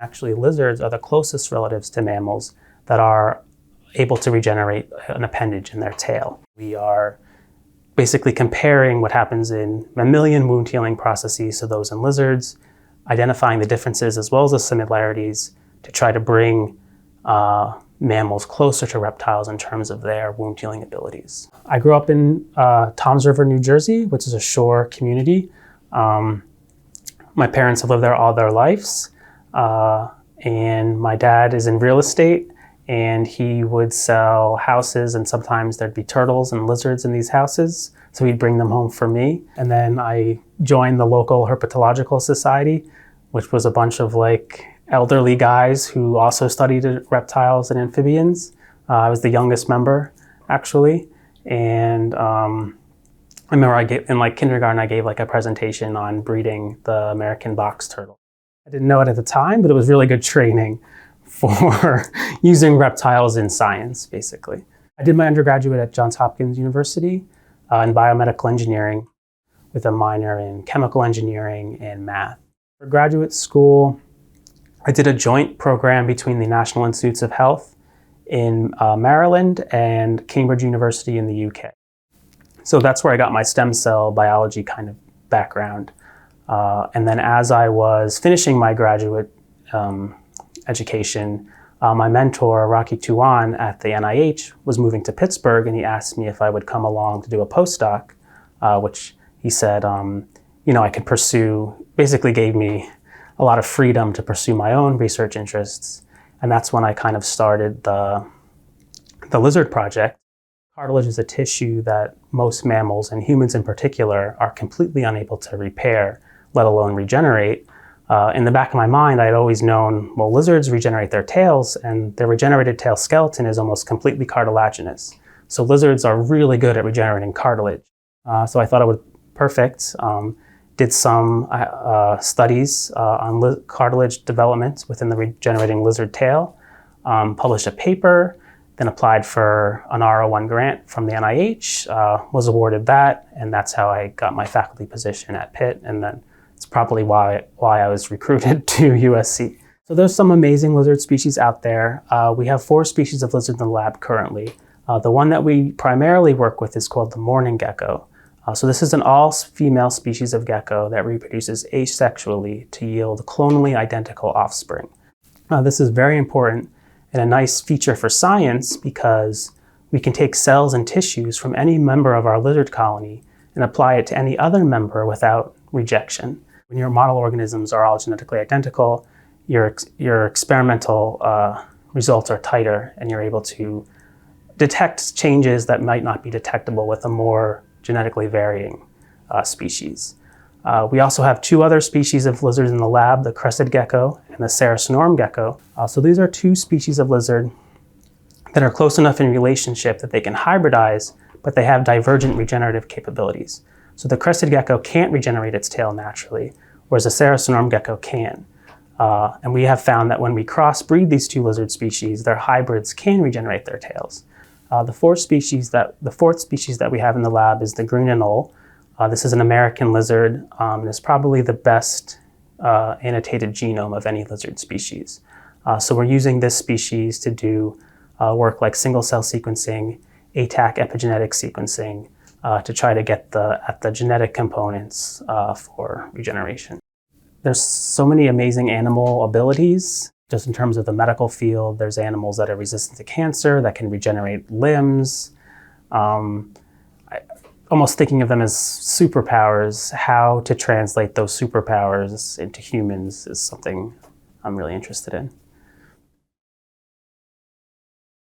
Actually, lizards are the closest relatives to mammals that are able to regenerate an appendage in their tail. We are basically comparing what happens in mammalian wound healing processes to those in lizards, identifying the differences as well as the similarities to try to bring mammals closer to reptiles in terms of their wound healing abilities. I grew up in Toms River, New Jersey, which is a shore community. My parents have lived there all their lives, and my dad is in real estate, and he would sell houses, and sometimes there'd be turtles and lizards in these houses, so he'd bring them home for me. And then I joined the local herpetological society, which was a bunch of elderly guys who also studied reptiles and amphibians. I was the youngest member, actually, and I remember in kindergarten I gave a presentation on breeding the American box turtle. I didn't know it at the time, but it was really good training for using reptiles in science, basically. I did my undergraduate at Johns Hopkins University in biomedical engineering with a minor in chemical engineering and math. For graduate school, I did a joint program between the National Institutes of Health in Maryland and Cambridge University in the UK. So that's where I got my stem cell biology kind of background. And then as I was finishing my graduate education, my mentor, Rocky Tuan at the NIH, was moving to Pittsburgh, and he asked me if I would come along to do a postdoc, which he said, I could pursue, basically gave me a lot of freedom to pursue my own research interests. And that's when I kind of started the lizard project. Cartilage is a tissue that most mammals, and humans in particular, are completely unable to repair, let alone regenerate. In the back of my mind, I had always known, well, lizards regenerate their tails, and their regenerated tail skeleton is almost completely cartilaginous. So lizards are really good at regenerating cartilage. So I thought it would be perfect. Did some studies on cartilage development within the regenerating lizard tail, published a paper, then applied for an R01 grant from the NIH, was awarded that, and that's how I got my faculty position at Pitt, and then it's probably why I was recruited to USC. So there's some amazing lizard species out there. We have 4 species of lizards in the lab currently. The one that we primarily work with is called the mourning gecko. So this is an all-female species of gecko that reproduces asexually to yield clonally identical offspring. This is very important and a nice feature for science because we can take cells and tissues from any member of our lizard colony and apply it to any other member without rejection. When your model organisms are all genetically identical, your experimental results are tighter, and you're able to detect changes that might not be detectable with a more genetically varying species. We also have 2 other species of lizards in the lab, the crested gecko and the serosnorm gecko. So these are 2 species of lizard that are close enough in relationship that they can hybridize, but they have divergent regenerative capabilities. So the crested gecko can't regenerate its tail naturally, whereas the serosnorm gecko can. And we have found that when we crossbreed these 2 lizard species, their hybrids can regenerate their tails. The fourth species that we have in the lab is the green anole. This is an American lizard, and is probably the best annotated genome of any lizard species. So we're using this species to do work like single-cell sequencing, ATAC epigenetic sequencing, to try to get at the genetic components for regeneration. There's so many amazing animal abilities. Just in terms of the medical field, there's animals that are resistant to cancer, that can regenerate limbs. Almost thinking of them as superpowers, how to translate those superpowers into humans is something I'm really interested in.